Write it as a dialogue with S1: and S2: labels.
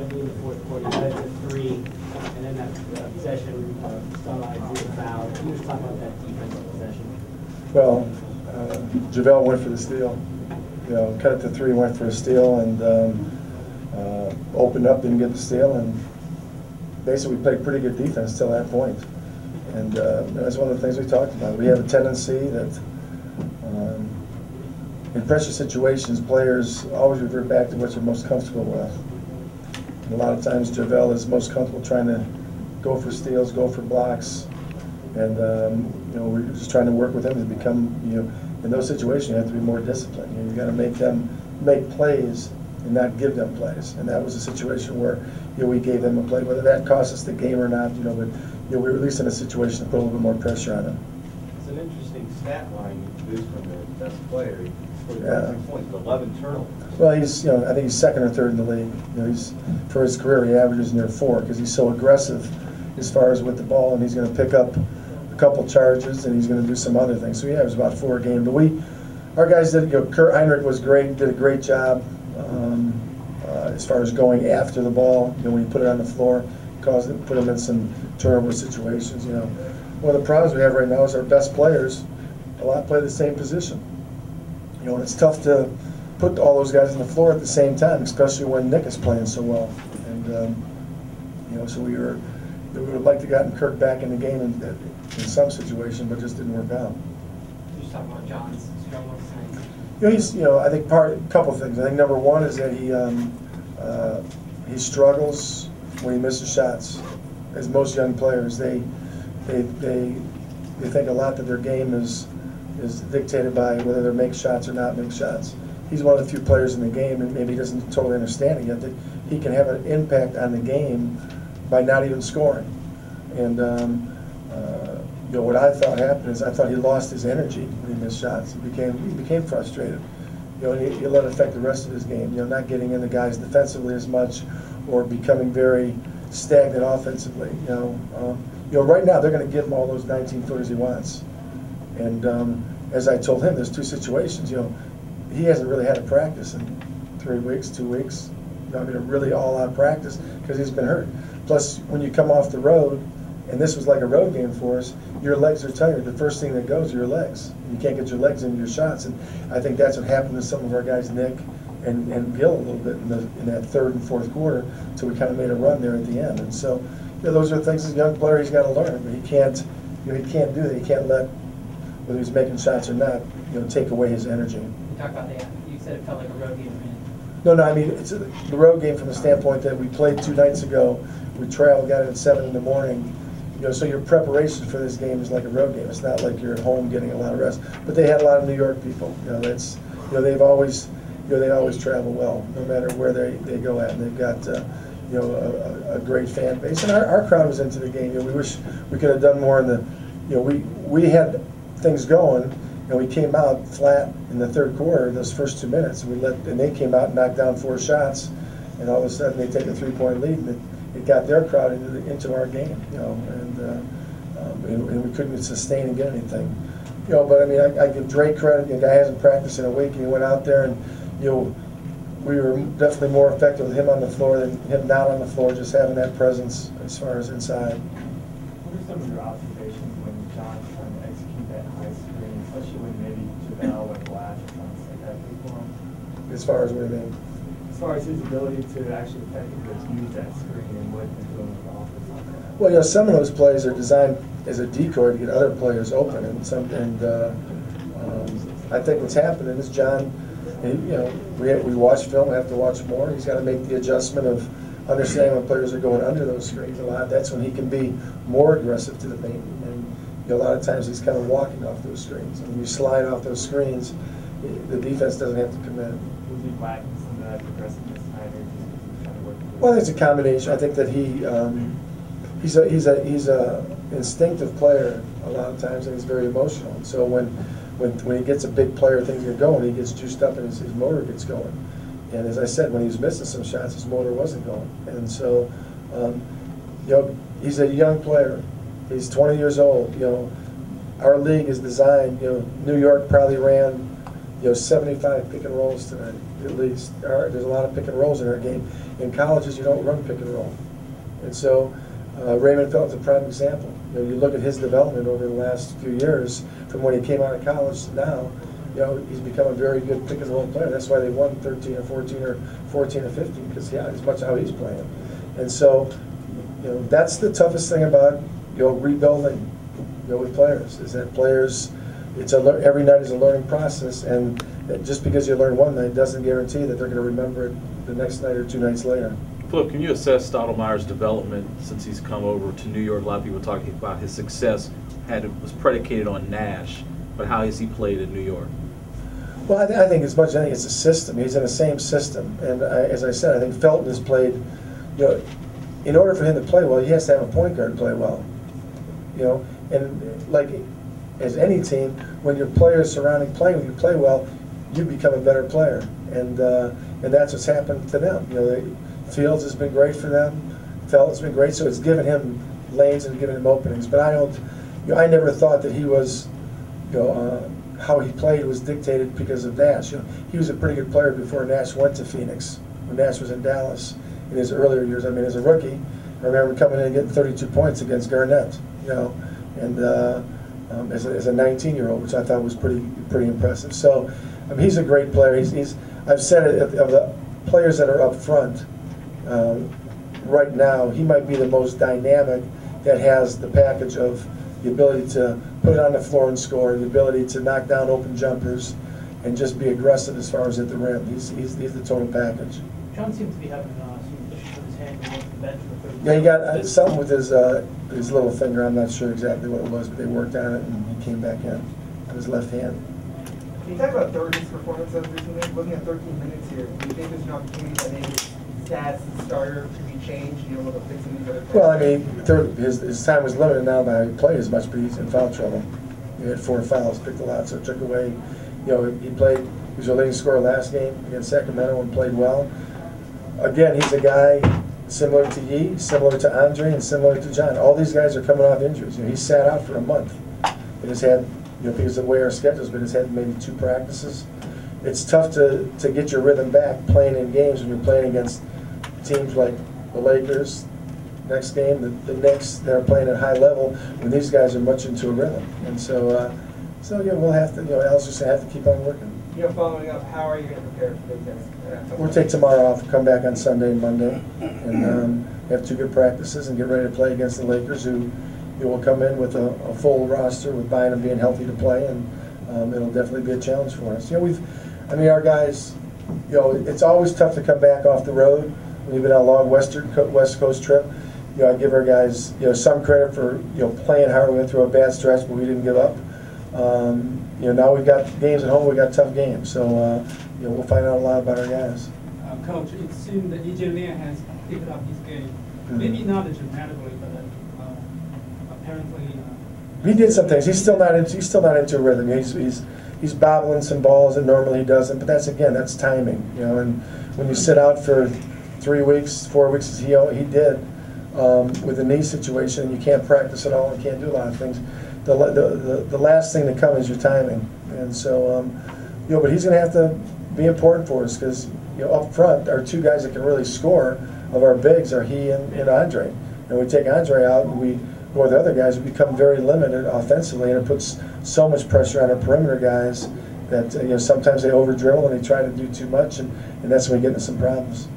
S1: 10-point lead in the fourth quarter. You led to 3, and then that possession, Starlight drew a foul. Can you just talk about that defensive possession?
S2: Well, JaVale went for the steal. You know, cut it to 3, went for a steal, and opened up, didn't get the steal, and basically we played pretty good defense till that point. And that's one of the things we talked about. We have a tendency that in pressure situations, players always revert back to what they're most comfortable with. And a lot of times JaVale is most comfortable trying to go for steals, go for blocks, and you know, we're just trying to work with them to become, you know, in those situations you have to be more disciplined. You know, you got to make them make plays and not give them plays. And that was a situation where, you know, we gave them a play, whether that cost us the game or not. You know, but you know, we were at least in a situation to put a little bit more pressure on them.
S3: It's an interesting stat line you produced from the best player. He scored 13 points, 11 turnovers.
S2: Well, he's, you know, I think he's 2nd or 3rd in the league. You know, he's, for his career, he averages near 4 because he's so aggressive as far as with the ball, and he's going to pick up a couple charges, and he's going to do some other things. So he averages about 4 a game. But our guys did. You know, Kurt Heinrich was great, did a great job as far as going after the ball. You know, when you put it on the floor, put them in some turnover situations. You know, one of the problems we have right now is our best players a lot play the same position. You know, and it's tough to put all those guys on the floor at the same time, especially when Nick is playing so well. And you know, so we would have liked to gotten Kirk back in the game in some situation, but it just didn't work out.
S1: You just talk about John's struggles.
S2: You know, he's, you know, I think a couple of things. I think number one is that he struggles when he misses shots. As most young players, they think a lot that their game is dictated by whether they make shots or not make shots. He's one of the few players in the game, and maybe he doesn't totally understand it yet, that he can have an impact on the game by not even scoring. And you know, what I thought happened is I thought he lost his energy when he missed shots. He became frustrated. You know, he let it affect the rest of his game. You know, not getting in the guys defensively as much, or becoming very stagnant offensively. You know, right now they're going to give him all those 19-footers he wants. And as I told him, there's 2 situations. You know, he hasn't really had a practice in 3 weeks, 2 weeks. You know, I mean, a really all-out practice because he's been hurt. Plus, when you come off the road, and this was like a road game for us, your legs are tired. The first thing that goes are your legs. You can't get your legs into your shots, and I think that's what happened to some of our guys, Nick and Gil, a little bit in that 3rd and 4th quarter. So we kind of made a run there at the end. And so, you know, those are things as a young player he's got to learn. But he can't, you know, he can't do that. He can't let, whether he's making shots or not, you know, take away his energy.
S1: You talked about that. You said it felt like a road game.
S2: No, I mean, it's the road game from the standpoint that we played 2 nights ago. We traveled, got in at 7 in the morning. You know, so your preparation for this game is like a road game. It's not like you're at home getting a lot of rest. But they had a lot of New York people. You know, that's, you know, they always travel well, no matter where they go at. And they've got you know, a great fan base. And our crowd was into the game. You know, we wish we could have done more in the, you know, we had things going, and we came out flat in the 3rd quarter, those first 2 minutes, and they came out and knocked down 4 shots, and all of a sudden they take a 3-point lead, and it got their crowd into our game, you know, and we couldn't sustain and get anything, you know. But I mean, I give Drake credit. The guy hasn't practiced in a week, and he went out there, and you know, we were definitely more effective with him on the floor than him not on the floor, just having that presence as far as inside.
S4: What are some of your observations when John's trying to execute that high screen, especially when maybe JaVale went flash or something like that for him?
S2: As far as what I mean?
S4: As far as his ability to actually effectively use that screen and what he's doing with the offense.
S2: Well, you know, some of those plays are designed as a decoy to get other players open, and I think what's happening is John, you know, we watch film, we have to watch more. He's got to make the adjustment of understanding when players are going under those screens a lot. That's when he can be more aggressive to the paint. And you know, a lot of times he's kind of walking off those screens. And when you slide off those screens, the defense doesn't have to commit.
S4: Was he lacking some of that aggressiveness tonight, or just kind of working?
S2: Well, it's a combination. I think that he's a instinctive player a lot of times, and he's very emotional. And so when he gets a big player, things get going, he gets juiced up and his motor gets going. And as I said, when he was missing some shots, his motor wasn't going. And so, you know, he's a young player. He's 20 years old. You know, our league is designed. You know, New York probably ran, you know, 75 pick and rolls tonight at least. There's a lot of pick and rolls in our game, In colleges, you don't run pick and roll. And so Raymond Felton's a prime example. You know, you look at his development over the last few years, from when he came out of college to now, you know, he's become a very good pick and roll player. That's why they won 13 or 14 or 14 or 15, because it's much how he's playing. And so, you know, that's the toughest thing about, you know, rebuilding, you know, with players, is that players, every night is a learning process, and just because you learn one night doesn't guarantee that they're going to remember it the next night or 2 nights later.
S5: Flip, can you assess Stottlemyre's development since he's come over to New York? A lot of people talking about his success was predicated on Nash, but how has he played in New York?
S2: Well, I think as much as anything, it's a system. He's in the same system, and as I said, I think Felton has played. You know, in order for him to play well, he has to have a point guard play well. You know, and like as any team, when your players surrounding playing with you play well, you become a better player, and that's what's happened to them. You know, Fields has been great for them. Felton's been great, so it's given him lanes and given him openings. But I never thought that he was, you know, how he played was dictated because of Nash. You know, he was a pretty good player before Nash went to Phoenix. When Nash was in Dallas in his earlier years, I mean, as a rookie, I remember coming in and getting 32 points against Garnett. You know, and as a 19-year-old, which I thought was pretty impressive. So, I mean, he's a great player. I've said it, of the players that are up front. Right now, he might be the most dynamic that has the package of the ability to put it on the floor and score, the ability to knock down open jumpers, and just be aggressive as far as at the rim. He's the total package.
S1: John seems to be having some issues with his hand going to the bench for 30
S2: Yeah, he got something with his little finger. I'm not sure exactly what it was, but they worked on it, and he came back in on his left hand.
S6: Can you talk about Thurman's performance as recently? Looking at 13 minutes here, do you think there's an opportunity that maybe his stats as a starter could be changed, you know, to fix some of these other things?
S2: Well, I mean, his time was limited now by he played as much, but he's in foul trouble. He had 4 fouls, picked a lot, so it took away. You know, he was a leading scorer last game against Sacramento and played well. Again, he's a guy similar to Yee, similar to Andre, and similar to John. All these guys are coming off injuries. You know, he sat out for a month. He has had, you know, because of the way our schedule's been, he's had maybe 2 practices. It's tough to get your rhythm back playing in games when you're playing against teams like the Lakers. Next game, the Knicks, they're playing at high level when these guys are much into a rhythm. And so, yeah, we'll have to, you know, Al's just going to have to keep on working.
S6: You know, following up, how are you going to prepare for Big Ten?
S2: We'll take tomorrow off, come back on Sunday and Monday, and have 2 good practices and get ready to play against the Lakers, who will come in with a full roster with Bynum being healthy to play, and it'll definitely be a challenge for us. You know, our guys, you know, it's always tough to come back off the road when you've been on a long West Coast trip. You know, I give our guys, you know, some credit for, you know, playing hard. We went through a bad stretch, but we didn't give up. You know, now we've got games at home, we've got tough games, so you know, we'll find out a lot about our guys.
S7: Coach, it seems that EJ Lin has picked up his game. Maybe not dramatically, but apparently.
S2: He did some things. He's still not into a rhythm. He's bobbling some balls that normally he doesn't. But that's timing. You know, and when you sit out for 3 weeks, 4 weeks, as he did with the knee situation, you can't practice at all and can't do a lot of things. The last thing to come is your timing. And so, you know, but he's going to have to be important for us, because, you know, up front, our 2 guys that can really score of our bigs are he and Andre. And we take Andre out and we go with the other guys, we become very limited offensively, and it puts so much pressure on our perimeter guys that, you know, sometimes they over dribble and they try to do too much, and that's when we get into some problems.